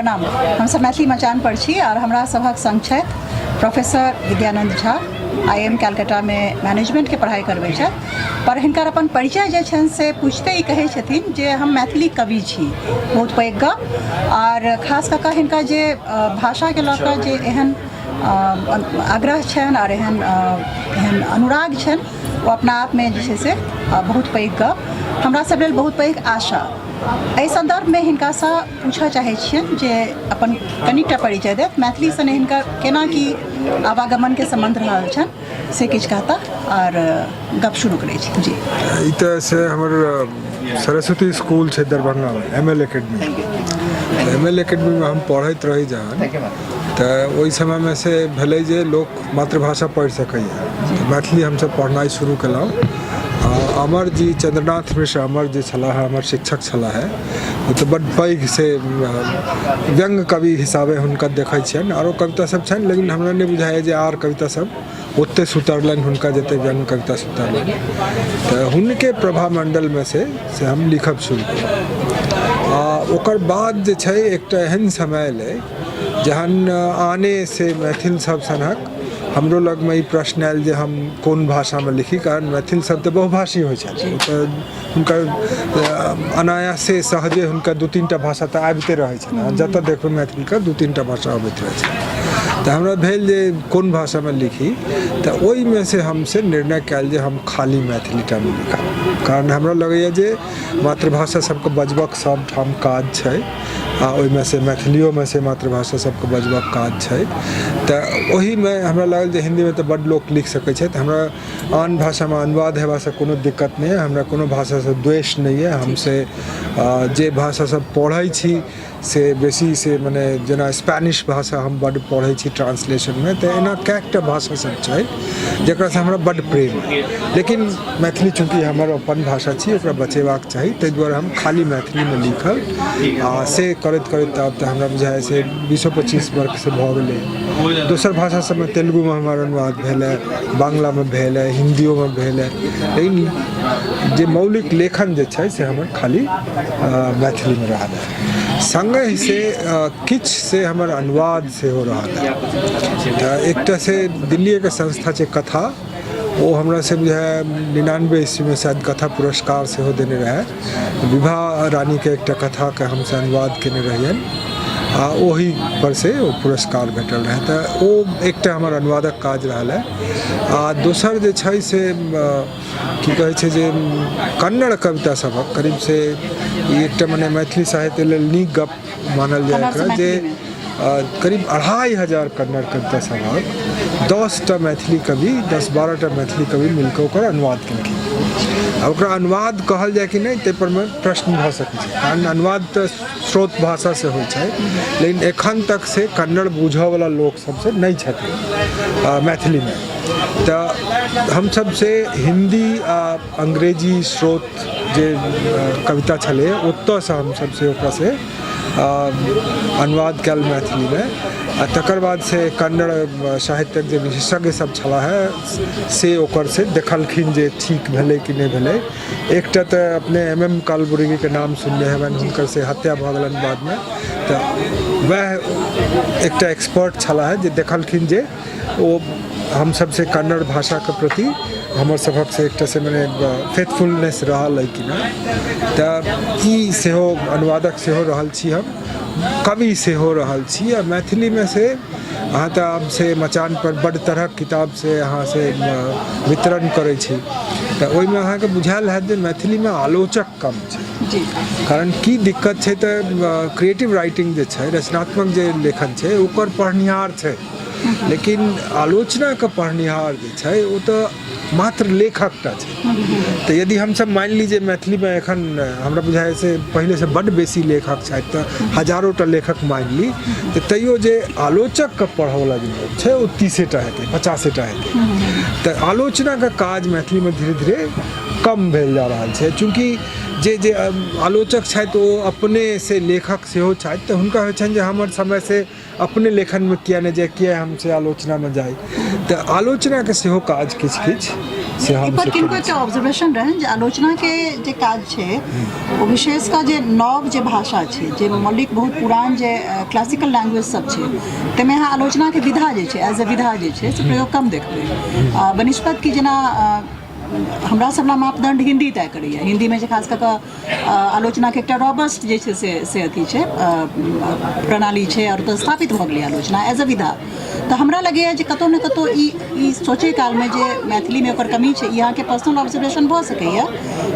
प्रणाम। हम सब मैथिली मचान पर छी और हमरा सभक संग छथि प्रोफेसर विद्यानंद झा, IIM कैलकाटा में मैनेजमेंट के पढ़ाई करबै छथि। पर हिनकर अपन परिचय जे छनि से पूछते ही कहै छथिन जे हम मैथिली कवि छी, बहुत पैघ गप। और खास कऽ कऽ हिनका जे भाषा के लऽ कऽ जे एहन आग्रह छनि और एहन अनुराग छनि, वो अपना आप में जे छै से बहुत पैघ गप, हमरा सब लेल बहुत पैघ आशा। एहि संदर्भ में हिनका सँ पूछऽ चाहै छियनि जे अपन कनिटा परिचय देत, मैथिली सने हिनकर केना की आवागमन के संबंध रहल छनि से किछु कहता और गप शुरू करै छी। जी, ई तऽ से हमर सरस्वती स्कूल छै दरभंगा में, ML एकेडमी। ML एकेडमी में हम पढ़ैत रही जहन, तऽ ओहि समय में से भेलै जे लोक मातृभाषा पढ़ि सकैए। मैथिली हमसब पढ़नाइ शुरू केलहुँ। अमर जी चंद्रनाथ मिश्र अमर जे छलाह, हमर शिक्षक छलाह, ओ तऽ बड्ड पैघ से व्यंग कवि हिसाबे हुनका देखै छियनि और कविता सब छनि, लेकिन हमरा नहि बुझाइए जे आर कविता सब ओते सुतरलनि हुनका जते व्यंग कविता सुतरलनि। तऽ हुनके प्रभा मंडल में से हम लिखब शुरू केलहुँ। ओकर बाद जे छै एकटा एहन समय एलै जहन आने से मैथिल सब सनक हमरो लग में ई प्रश्न आयल जे हम कोन भाषा में लिखी, कारण मैथिल सब तऽ बहुभाषी होइ छथि, हुनकर अनायासे सहजे हुनका 2-3 टा भाषा तऽ आबिते रहै छनि, जतऽ देखबै मैथिली के 2-3 टा भाषा अबैत रहै छै। तऽ हमरा भेल जे कोन भाषा में लिखी, तऽ ओहि में से हमसे निर्णय कयल जे हम खाली मैथिली टा में लिखब, कारण हमरा लगैए जे मातृभाषा सबके बजबक सब ठाम काज छै आ ओहिमे से मैथिलियो में से मातृभाषा सबके बजबक काज छै। तऽ ओही में हमरा लागल जे हिंदी में तऽ बड्ड लोक लिख सकै छथि, हमरा आन भाषा में अनुवाद हेबासँ कोनो दिक्कत नहीं है, हमरा कोनो भाषा से द्वेष नहीं है। हमसे जे भाषा सब पढ़ै छी से बेसी से मने जेना स्पेनिश भाषा हम बड्ड पढ़ै छी ट्रांसलेशन में, तऽ एना कएकटा भाषा सब छै जकरा से हमरा बड्ड प्रेम है। लेकिन मैथिली चूँकि हमर अपन भाषा छी, ओकरा बचेबाक चाही, ताहि दुआरे हम खाली मैथिली में लिखल आ से करैत करैत आब तऽ हमरा बुझाइ से 20-25 वर्ष से भऽ गेलै। दोसर भाषा सब में तेलुगु में हमर अनुवाद भेल है, बांग्ला में भेल है, हिंदियों में भेल है, लेकिन जे मौलिक लेखन जे छै से हमर खाली मैथिली में रहल है। संगे से किछ से हमर अनुवाद से हो रहा है। एकटा से दिल्ली के संस्था छै कथा, वो हमरा से बुझाय 99 ईस्वी में शायद कथा पुरस्कार से हो देने रहे। विभा रानी के एकटा कथा के हमसे अनुवाद केने रहियन आ ओही पर से वो पुरस्कार भेटल रहे। तऽ ओ एकटा हमर अनुवादक काज रहल है। आ दोसर जे छै से की कहै छै जे कन्नड़ कविता सबक करीब से एकटा मने मैथिली साहित्य लेल नीक गप मानल जाय एकरा जे करीब 2500 कन्नड़ कविता सबक 10टा मैथिली कवि 10-12टा मैथिली कवि मिलकर ओकर अनुवाद केलखिन। आ ओकरा अनुवाद कहल जाय कि नहीं, ताहि पर में प्रश्न भऽ सकै छै, कारण अनुवाद तऽ स्रोत भाषा से होइ छै, लेकिन एखन तक से कन्नड़ बुझऽ वाला लोक सबसे नहीं छथिन मैथिली में। तऽ हम सब से हिंदी आ अंग्रेजी स्रोत जे कविता छलै ओतऽ से हम सब से ओकरा से अनुवाद कयल मैथिली में। आ तकर बाद से कन्नड़ साहित्यक जे विशेषज्ञ सब छला है से ओकर से देखलखिन जे ठीक भेलै कि नहीं भेलै। एकटा तऽ अपने MM कालबुर्गी के नाम सुनने हेबनि, हुनकर से हत्या भऽ गेलनि बाद में। तऽ वह एकटा एक्सपर्ट छला है जे देखलखिन जे ओ हम सब से कन्नड़ भाषा के प्रति हमर सभक से एकटा से मने फेथफुलनेस रहल है कि ना। तऽ ई सेहो अनुवादक सेहो रहल छी, हम कवि सेहो रहल छी। आ मैथिली में से अहाँ तऽ आब से मचान पर बड़ तरहक किताब से अहाँ से वितरण करै छी, तऽ ओहिमे अहाँके बुझायल हैत जे मैथिली में आलोचक कम छै। कारण की दिक्कत छै तऽ क्रिएटिव राइटिंग जे छै, रचनात्मक जे लेखन छै ओकर पढ़निहार छै, लेकिन आलोचना के पढ़निहार जे छै ओ तऽ मात्र लेखक टा छै। तऽ यदि हम सब मान लीजिए मैथिली में एखन हमरा बुझाय से पहले से बड़ बेसी लेखक छथि, तऽ हजारों टा लेखक मान ली, तऽ तैयो जे आलोचक के पढ़ऽ वाला जे लोक छै ओ 30 टा हेतै, 50 टा हेतै। तऽ आलोचना के काज मैथिली में धीरे धीरे कम भेल जा रहल छै, चूँकि जे आलोचक छथि ओ अपने से लेखक सेहो छथि, तऽ हुनका होइ छनि जे हमर समय से अपने लेखन में किया नहीं जाए, किया हमसे आलोचना में जाए। तऽ आलोचना के सेहो काज किछ किछ से हम पर किनको एकटा ऑब्जर्वेशन रहन जे आलोचना के जे काज छै ओ विशेष का जे नव जे भाषा छै जे मौलिक बहुत पुरान जे क्लासिकल लैंग्वेज सब छै ताहिमे अहाँ आलोचना के विधा जे छै एज अ विधा जे छै से प्रयोग कम देखबै बनिस्पत कि जेना हमरा सबला मापदंड हिंदी तय करैए हिंदी में जे खास कऽ कऽ आलोचना के एकटा रॉबस्ट जे छै से अथी छै प्रणाली छै और तऽ स्थापित भऽ गेलै आलोचना एज अ विधा तऽ हमरा लगैए जे कतहु ने कतहु ई सोचै कालमे जे मैथिलीमे ओकर कमी छै ई अहाँके पर्सनल ऑब्जर्वेशन भऽ सकैए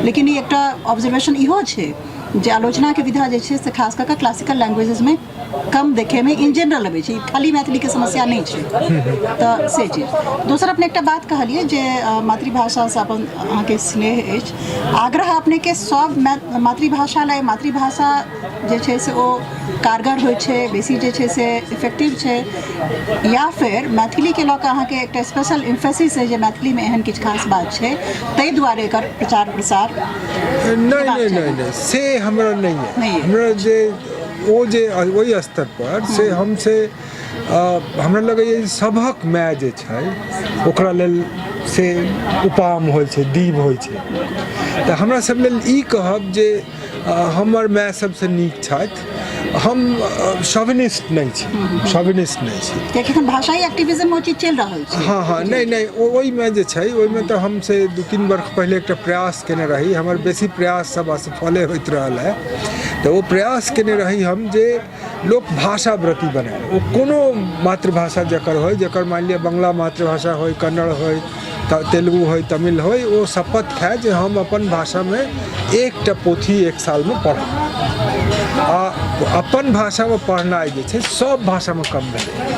लेकिन ई एकटा ऑब्जर्वेशन इहो छै जे आलोचना के विधा जे छै से खास कऽ कऽ क्लासिकल लैंग्वेजेस में कम देखे में इन जनरल अबै छै खाली मैथिली के समस्या नहीं छै तऽ से चीज दोसर अपने एकटा बात कहलिए जे मातृभाषा से अपन अहाँके स्नेह अछि आग्रह अपने के सब मातृभाषा लए मातृभाषा जे छै से ओ कारगर होइ छै बेसी जे छै से इफेक्टिव छै या फिर मैथिली के लऽ कऽ अहाँके एकटा स्पेशल इम्फेसिस है जे मैथिली में एहन किछु खास बात छै ताहि दुआरे एकर प्रचार प्रसार नहीं से हमरा नहीं है हमरा जे वो जे वही स्तर पर से हमसे हमरा लगैए सभक माय जे छै ओकरा लेल से उपाम होइ छै दीप होइ छै तऽ हमरा सब लेल ई कहब जे हमर माय सबसे नीक छथि हम शोविनिस्ट नहीं छी शोविनिस्ट नहीं छी कियाकि एखन भाषाई एक्टिविज्म ओ चीज चलि रहल छै हाँ नहीं ओहिमे जे छै ओहिमे तऽ हमसे 2-3 वर्ष पहले एकटा प्रयास केने रही हमर बेसी प्रयास सब असफले होइत रहल है तऽ वो प्रयास केने रही हम जे लोक भाषाव्रती बने ओ कोनो मातृभाषा जकर होय जकर मान लिअ बंगला मातृभाषा होय कन्नड़ होय तेलुगु होय तमिल होय ओ शपथ खाए जे हम अपन भाषा में एकटा पोथी एक साल में पढ़ब आ अपन भाषा में पढ़नाइ जे छै सब भाषा में कम भेलै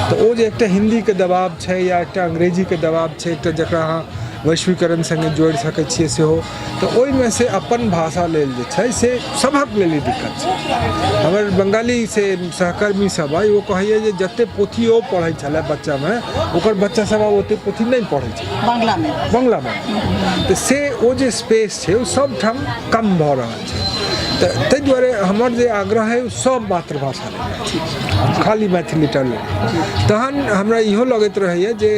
तऽ ओ जे एकटा हिंदी के दबाव छै या एकटा अंग्रेजी के दबाव छै एकटा जकरा अहाँ वैश्वीकरण संगे जोड़ि सकै छियै सेहो तऽ ओहिमे से अपन भाषा लेल जे छै से सभक लेल दिक्कत छै हमर बंगाली से सहकर्मी सब अइ ओ कहैए जे जते पोथी ओ पढ़ै छलै बच्चामे ओकर बच्चा सब आब ओते पोथी नहि पढ़ै छै बंगलामे तऽ से ओ जे स्पेस छै ओ सब ठाम कम भऽ रहल छै तऽ ताहि दुआरे हमर जे आग्रह है सब मातृभाषा लेल खाली मैथिली टा लेल तहन हमरा इहो लगैत रहैए जे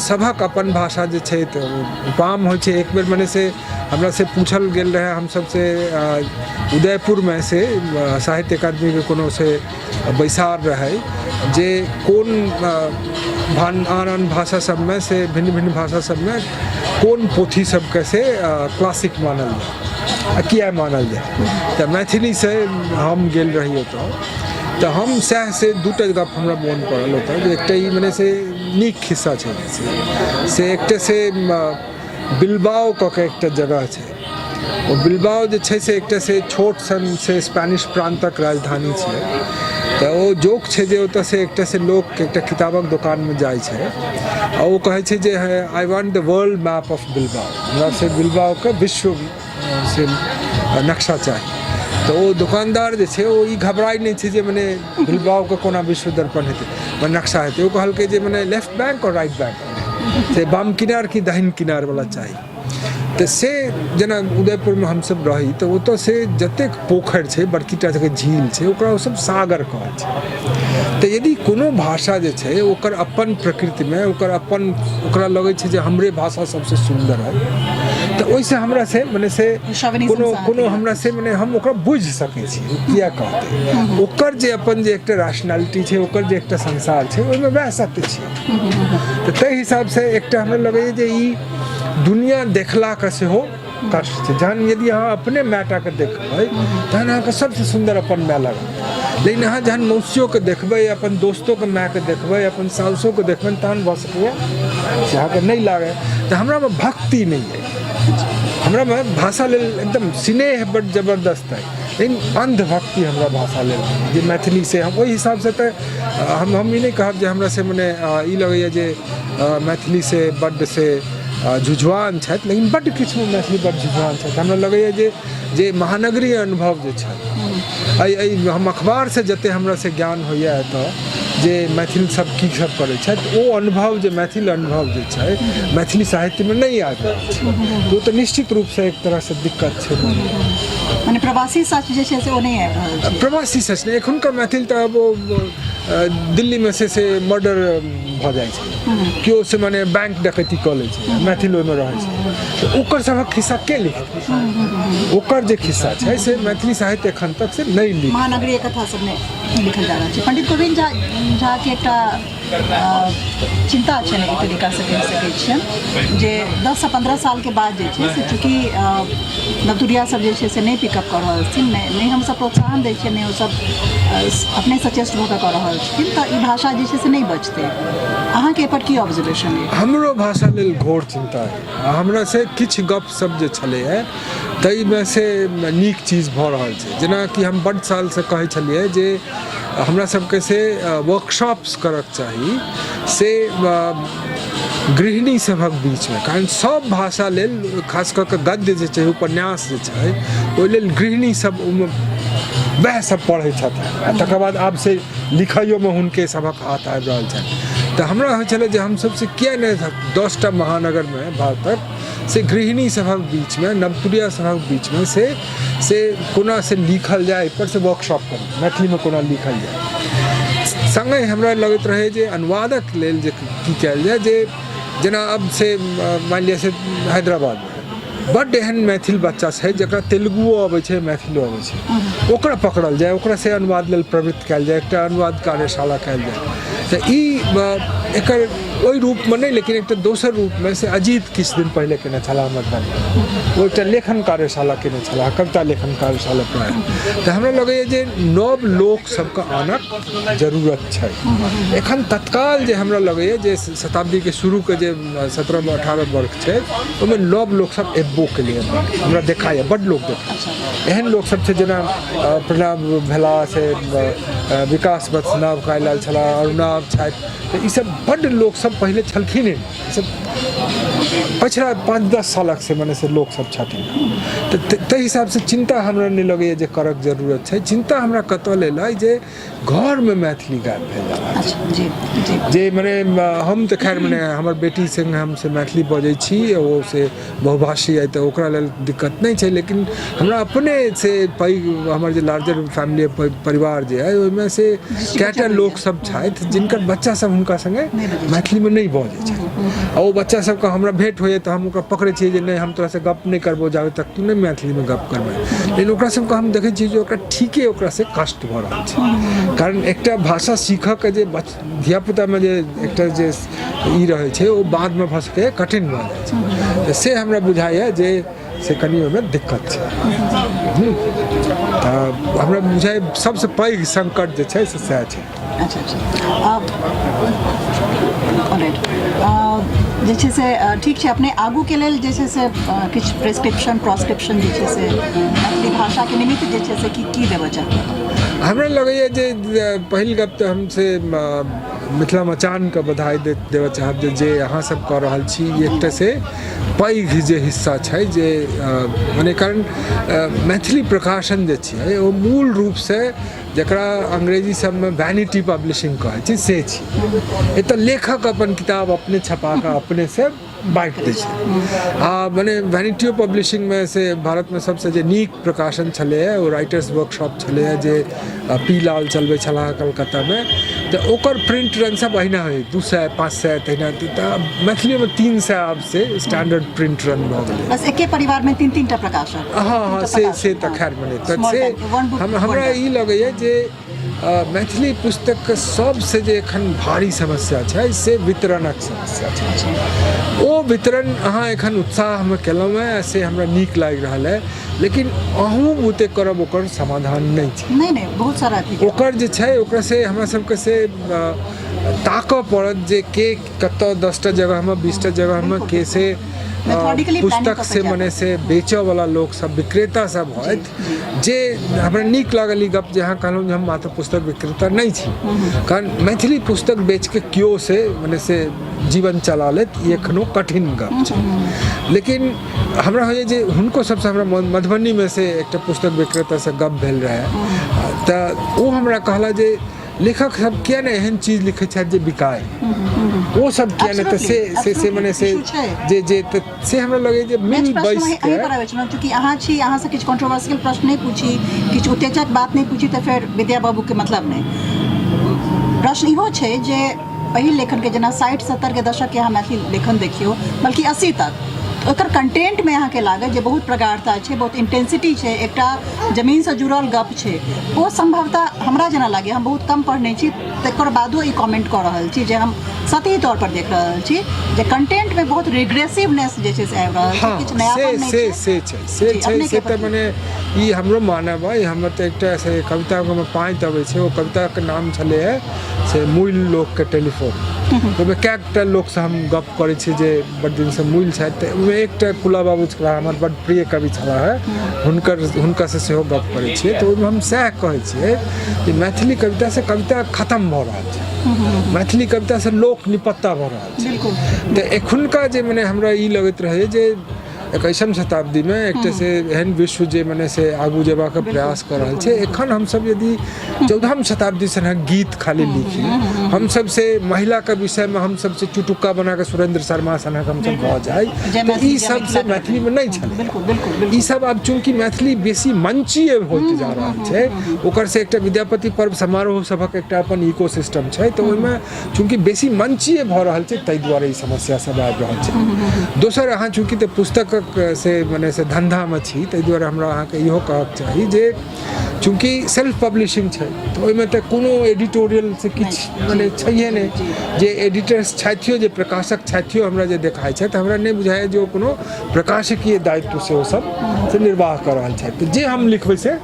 सभक अपन भाषा जे छै तऽ उपाम होइ छै एक बेर मने से हमरा से पूछल गेल रहे हम सब से उदयपुर में से साहित्य अकादमी के कोनो से बैसार रहे जे कोन आन भाषा सब में से भिन्न भिन्न भाषा सब में कोन पोथी सब कैसे क्लासिक मानल जाए किया मानल जाए तऽ मैथिली से हम गेल रही तऽ हम सएह से 2टा गप हमरा मोन पड़ल होता जे एकटा ई मने से नीक खिस्सा छै से एकटा से बिलबाओ कऽ के एकटा जगह छै ओ बिलबाओ जे छै से एकटा से छोट सन से स्पेनिश प्रांतक राजधानी छै तऽ ओ जोक छै जे ओतऽ से एकटा से लोक एकटा किताबक दोकान में जाइ छै आ ओ कहै छै जे I want the world map of Bilbao हमरा से बिलबाओ के विश्व से नक्शा चाही तऽ ओ दुकानदार जे छै ओ ई घबराई नहीं छै जे मने बिलबाओ के कोना विश्व दर्पण हेतै नक्शा हेतै ओ कहलकै जे मने लेफ्ट बैंक और राइट बैंक से बाम किनार की दाहिन किनार वाला चाही तऽ से जेना उदयपुर में हमसब रही तऽ ओतऽ से जतेक पोखरि छै बड़की टा के झील छै ओकरा ओ सब सागर कहै छै तऽ यदि कोनो भाषा जे छै ओकर अपन प्रकृति में ओकर अपन ओकरा लगै छै जे हमरे भाषा सबसे सुंदर है तऽ ओहिसँ हमरा से मने से कोनो हमरा से मने हम ओकरा बुझि सकै छी किया कहतै ओकर जे अपन जे एकटा रैशनैलिटी छै ओकर जे एकटा संसार छै ओहिमे वएह सत्य छै तऽ ताहि हिसाब से एकटा हमरा लगैए जे ई दुनिया देखला के सेहो कष्ट छै जहन यदि अहाँ अपने मायटा के देखबै तहन अहाँके सबसे सुंदर अपन माय लागत लेकिन अहाँ जहन मौसियों के देखबै अपन दोस्तों के माय के देखबै अपन साउसों के देखबै तहन भऽ सकैए से अहाँके नहि लागै तऽ हमरामे भक्ति नहि अइ हमरा भाषा लेल एकदम स्नेह बड़ जबरदस्त है लेकिन अंधभक्ति हमरा भाषा लेल जे मैथिली से हम ओहि हिसाब से तऽ हम ई नहीं कहब जे हमरा से मने ई लगैए जे मैथिली से बड्ड से जुझवान छथि लेकिन बड्ड किछु मैथिली बड्ड जुझवान छथि हमरा लगैए जे महानगरीय अनुभव जे छै हम अखबार से जते हमरा से ज्ञान होइए एतऽ जे मैथिल सब की सब करै छथि ओ अनुभव जे मैथिल अनुभव जे छै मैथिली साहित्यमे नहीं आबि रहल छै तो निश्चित रूपसँ एक तरहसँ दिक्कत छै माने प्रवासी सच जे छै से ओ नहीं आबि रहल छै प्रवासी सच नहीं एखुनका मैथिल तऽ अब दिल्लीमे से मर्डर भऽ जाइ छै केओ से माने बैंक डकैती कऽ लै छै मैथिल ओहिमे रहै छै तऽ ओकर सभक खिस्सा के लिखतै ओकर जे खिस्सा छै से मैथिली साहित्य एखन तक से नहीं लिख महानगरीय कथा सब में लिखल जा रहल छै पंडित गोविंद झा के एकटा चिंता छै एक तरीका से कहि सकै छियनि जे 10 से 15 साल के बाद जे छै से चूँकि नवतुरिया सब जे छै से नहीं पिकअप कऽ रहल छथिन नहीं हम सब प्रोत्साहन दै छियै नहीं ओ सब अपने सचेष्ट भऽ कऽ कऽ रहल छथिन तऽ ई भाषा जे छै से नहीं बचतै अहाँके एहिपर की ऑब्जर्वेशन अइ हमरो भाषा लेल घोर चिंता है हमरा से किछु गप सब जे छलै है ताहिमे से नीक चीज भऽ रहल छै जेनाकि हम बड्ड साल से कहै छलियै जे हमरा सबके से वर्कशॉप्स करक चाही से गृहिणी सभक बीचमे कारण सब भाषा लेल खास कऽ कऽ गद्य जे छै उपन्यास जे छै ओहि लेल गृहिणी सब वएह सब पढ़ै छथिन आ तकर बाद आब से लिखैयोमे हुनके सभक हाथ आबि रहल छनि तऽ हमरा होइ छलै जे हमसब से किया नहि 10टा महानगरमे भारतक से गृहिणी सभक बीचमे नवतुरिया सभक बीचमे से कोना से लिखल जाए एहिपर से वर्कशॉप करी मैथिलीमे कोना लिखल जाए संगे हमरा लगैत रहै जे अनुवादक लेल जे की कयल जाए जे जेना अब से मान लिअ से हैदराबादमे बड्ड एहन मैथिल बच्चा छै जकरा तेलुगुओ अबै छै मैथिलो अबै छै ओकरा पकड़ल जाए ओकरा से अनुवाद लेल प्रवृत्त कयल जाए एकटा अनुवाद कार्यशाला कयल जाए तऽ ई एकर ओहि रूपमे नहि लेकिन एकटा दोसर रूपमे से अजीत किछु दिन पहिले केने छलाह मधुबनी ओ एकटा लेखन कार्यशाला केने छलाह कविता लेखन कार्यशाला प्राय तऽ हमरा लगैए जे नव लोक सबके आनक जरूरत छै एखन तत्काल जे हमरा लगैए जे शताब्दीके शुरूके जे 17-18 वर्ष छै ओहिमे नव लोक सब एबो के लिए हमरा देखाइए बड्ड लोक देखाइ एहन लोक सब छै जेना प्रणव भेला से विकास वत्स नाव कायल छलाह अरुणाव छथि तऽ ई सब बड्ड लोक सब पहिले छलखिन सब पछिला 5-10 सालक से मने से लोक सब छथिन तऽ ताहि हिसाबसँ चिंता हमरा नहि लगैए जे करक जरूरत छै चिंता हमरा कतऽ लेल अइ जे घरमे मैथिली गायब भेल जा जे मने हम तऽ खैर मने हमर बेटी संग हम से मैथिली बजै छी ओ से बहुभाषी अइ तऽ ओकरा लेल दिक्कत नहि छै लेकिन हमरा अपने से पैघ हमर जे लार्जर फैमिली परिवार जे अइ ओहिमे से कएटा लोक सब छथि जिनकर बच्चा सब हुनका संगे मैथिलीमे नहि बजै छथि आ ओ बच्चा सबके हमरा भेंट होइए तऽ हम ओकरा पकड़ै छियै जे नहि हम तोरासँ गप नहि करबो जाबे तक तू नहि मैथिलीमे गप करबै लेकिन ओकरा सबके हम देखै छियै जे ओकरा ठीके ओकरासँ कष्ट भऽ रहल छै कारण एकटा भाषा सीखऽके जे धियापुतामे जे एकटा जे ई रहै छै ओ बादमे भऽ सकै कठिन भऽ जाइ छै तऽ से हमरा बुझाइए जे से कनि ओहिमे दिक्कत छै तऽ हमरा बुझाइ सबसँ पैघ संकट जे छै से सएह छै जे छै से ठीक छै अपने आगूके लेल जे छै से किछु प्रेस्क्रिप्शन प्रोस्क्रिप्शन जे छै से मैथिली भाषाके निमित्त जे छै से की देबऽ चाही हमरा लगैए जे पहिल गप तऽ हमसे मिथिला मचानके बधाई देबऽ चाहब जे अहाँ सब कऽ रहल छी एकटा से पैघ जे हिस्सा छै जे मने कारण मैथिली प्रकाशन जे छै ओ मूल रूपसँ जकरा अंग्रेजी सबमे वैनिटी पब्लिशिंग कहै छै से छी एतऽ लेखक अपन किताब अपने छपाकऽ अपने से बाँटि दै छै आ मने वैनिटियो पब्लिशिंगमे से भारतमे सबसँ जे नीक प्रकाशन छलैए ओ राइटर्स वर्कशॉप छलैए जे पी लाल चलबै छलाह कलकत्तामे तऽ ओकर प्रिंट रन सब अहिना होइ 200-500 तहिना तऽ मैथिलीमे 300 आब से स्टैंडर्ड प्रिंट रन भऽ गेलै बस एके परिवारमे 3-3टा प्रकाशन हाँ से तऽ खैर मने तऽ से हमरा ई लगैए जे मैथिली पुस्तकके सबसँ जे एखन भारी समस्या छै से वितरणक समस्या छै ओ वितरण अहाँ एखन उत्साहमे केलहुँ हेँ से हमरा नीक लागि रहल है लेकिन अहूँ बुते करब ओकर समाधान नहि छै नहि बहुत सारा ओकर जे छै ओकरा से हमरा सबके से ताकऽ पड़त जे के कतऽ 10टा जगहमे 20टा जगहमे के से पुस्तक से मने से बेचऽ वाला लोक सब विक्रेता सब होत जे हमरा नीक लागल ई गप जे अहाँ कहलहुँ जे हम मात्र पुस्तक विक्रेता नहि छी कारण मैथिली पुस्तक बेच के केओ से मने से जीवन चला लेत ई एखनो कठिन गप छै लेकिन हमरा होइए जे हुनको सबसँ हमरा मधुबनीमे से एकटा पुस्तक विक्रेता से गप भेल रहै तऽ ओ हमरा कहला जे लेखक सब किया ने एहन चीज लिखे छथि जे बिकाय वो सब किया ने तऽ से मने से जे से हमरा लगे जे मिल बैस के एही पर आबै छै क्योंकि अहाँ छी अहाँ से किछु कंट्रोवर्शियल प्रश्न नहीं पूछी किछु उत्तेजक बात नहीं पूछी तऽ फिर विद्या बाबू के मतलब नहीं प्रश्न इहो छै जे पहिल लेखन के जेना 60-70 के दशक के अहाँ मैथिली लेखन देखियो बल्कि 80 तक ओकर कंटेंट में अहाँके लागत जे बहुत प्रगाढ़ता छै बहुत इंटेंसिटी छै एकटा जमीन से जुड़ल गप छै ओ संभवतः हमरा जेना लागे हम बहुत कम पढ़ने छी तकर बादो ई कमेंट कऽ रहल छी जे हम सतही तौर पर देख रहल छी जे कंटेंट में बहुत रिग्रेसिवनेस जे छै से आबि रहल छै किछु नयापन नहि छै से तऽ मने ई हमरो मानब है हमर तऽ एकटा से कविता के में पाँच अबै छै ओ कविता के नाम छलै है से मूल लोक के टेलीफोन ओहिमे कएकटा लोक से हम गप करै छी जे बड़ दिन से मूल छथि तऽ ओहिमे एकटा कुला बाबू छलाह हमर बड़ प्रिय कवि छलाह है हुनका से सेहो गप करै छियै तऽ ओहिमे हम सएह कहै छियै जे मैथिली कविता से कविता खत्म भऽ रहल छै मैथिली कविता से लोक निपत्ता भऽ रहल छै तऽ एखुनका जे मने हमरा ई लगैत रहै जे 21वीं शताब्दी में एकटा से एहन विश्व जे मने से आगू जेबा के प्रयास कर रहल छै एखन हम सब यदि 14वीं शताब्दी से गीत खाली लिखी हम सब से महिला के विषय में हम सब से चुटुक्का बना के सुरेंद्र शर्मा सनक हम सब भऽ जाय तऽ ई सब से मैथिली में नहीं छलै ई सब आब चूंकि मैथिली बेसी मंचीय होइत जा रहल छै ओकर से एकटा विद्यापति पर्व समारोह सभक एकटा अपन इकोसिस्टम छै तऽ ओहिमे चूंकि बेसी मंचीय भऽ रहल छै ताहि दुआरे ई समस्या सब आबि रहल छै दोसर अहाँ चूंकि तऽ पुस्तक से मने से धंधा में छी ताहि दुआरे हमरा अहाँके इहो कहक चाही जे चूँकि सेल्फ पब्लिशिंग छै तऽ ओहिमे तऽ कोनो एडिटोरियल से किछु मने छैहे नहि जे एडिटर्स छथियो जे प्रकाशक छथियो हमरा जे देखाइ छै तऽ हमरा नहि बुझाइए जे ओ कोनो प्रकाशकीय दायित्व से ओ सब से निर्वाह कऽ रहल छथि तऽ जे हम लिखबै से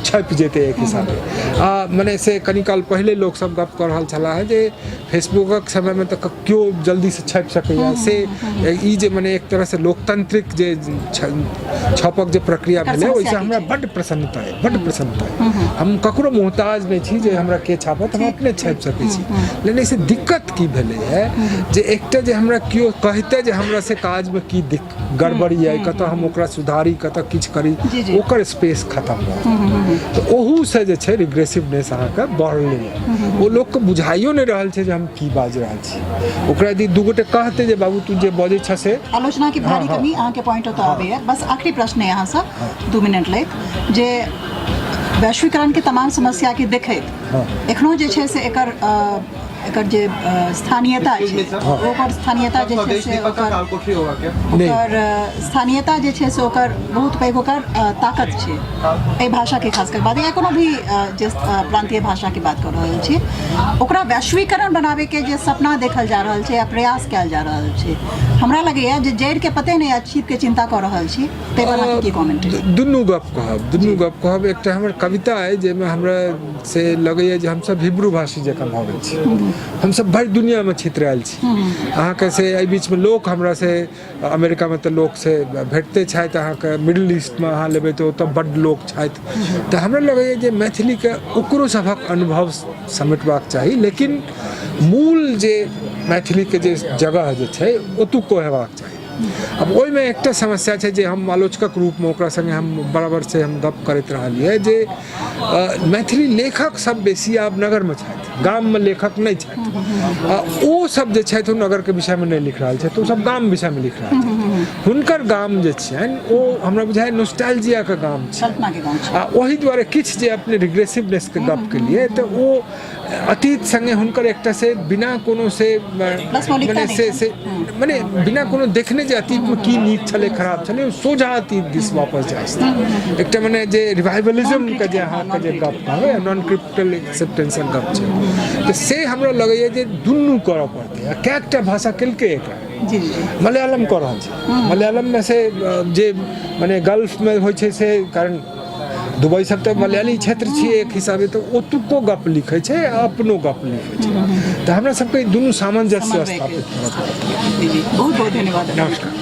छपि जेतै एक हिसाबे मने से कनी काल पहले लोग सब गप कर रहल छला है जे फेसबुकक समय में तऽ क्यों जल्दी से छपि सकैया से ई जे मने एक तरह से लोकतांत्रिक जे छपक जे प्रक्रिया भेलै ओहिसँ हमरा बड्ड प्रसन्नता है हम ककरो मोहताज नहि छी जे हमरा के छापत हम अपने छापि सकै छी लेकिन एहिसँ दिक्कत की भेलै है जे एकटा जे हमरा केओ कहते जे हमरा से काज में की गड़बड़ी है कतऽ हम ओकरा सुधारी कतऽ किछु करी ओकर स्पेस खत्म भऽ तऽ ओहू से जे छै रिग्रेसिवनेस अहाँके बढ़लै ओ लोकके बुझाइयो नहि रहल छै जे हम की बाजि रहल छी ओकरा यदि दू गोटे कहते जे बाबू तू जे बजै छ से आलोचना की भारी कमी अहाँके पॉइंट तो आबैए बस आखिरी प्रश्न है यहाँ से 2 मिनट लैत जे वैश्वीकरण के तमाम समस्या के देखैत एखनो जे छै से एकर जे स्थानीयता छै ओकर स्थानीयता जे छै से ओकर स्थानीयता जे छै से ओकर बहुत पैघ ओकर ताकत छै एहि भाषा के खास कर बात या कोनो भी जे प्रांतीय भाषा के बात कर रहल छी ओकरा वैश्वीकरण बनावे के जे सपना देखल जा रहल छै या प्रयास कयल जा रहल छै हमरा लगैया जे जड़ि के पते नहि अछि के चिंता कर रहल छी ताहि पर अहाँ की कमेंट दुनू गप कहब एकटा हमर कविता है जेमे हमरा से लगैया जे हम सब हिब्रू भाषी जकाँ भऽ गेल छी हम सब भरि दुनिया में छितरायल छी अहाँके से एहि बीच में लोक हमरा से अमेरिका में तऽ लोक से भेटते छथि अहाँके मिडिल ईस्ट में अहाँ लेबै तऽ ओतऽ बड्ड लोक छथि तऽ हमरा लगैया जे मैथिली के ओकरो सभक अनुभव समेटबाक चाही लेकिन मूल जे मैथिली के जे जगह जे छै ओतुको हेबाक चाही अब ओहिमे एकटा समस्या छै जे हम आलोचकक रूपमे ओकरा संगे हम बराबर से हम गप करैत रहलियै जे मैथिली लेखक सब बेसी आब नगरमे छथि गाममे लेखक नहि छथि ओ सब जे छथि ओ नगरके विषयमे नहि लिख रहल छथि ओ सब गाम विषयमे लिख रहल छथि हुनकर गाम जे छनि ओ हमरा बुझाय नोस्टैल्जियाके गाम छै आ ओहि दुआरे किछु जे अपने रिग्रेसिवनेसके गप केलिए तऽ ओ अतीत संगे हुनकर एकटा से बिना कोनो से मने बिना कोनो देखने जे अतीत में की नीक छलै खराब छलै सोझा अतीत दिस वापस जाइ एकटा मने जे रिवाइवलिज्म के जे अहाँके जे गप कहबै नॉन क्रिप्टल एक्सेप्टेंसल गप छै तऽ से हमरा लगैया जे दुनू करऽ पड़तै आ कएकटा भाषा केलकै एकरा मलयालम कऽ रहल छै मलयालम में से जे मने गल्फ में होइ छै से कारण दुबई सब तऽ मलयाली क्षेत्र छियै एक हिसाबे तऽ ओतुको गप लिखै छै अपनो गप लिखै छै तऽ हमरा सबके दुनू सामंजस्य स्थापित करऽ पड़त बहुत बहुत धन्यवाद नमस्कार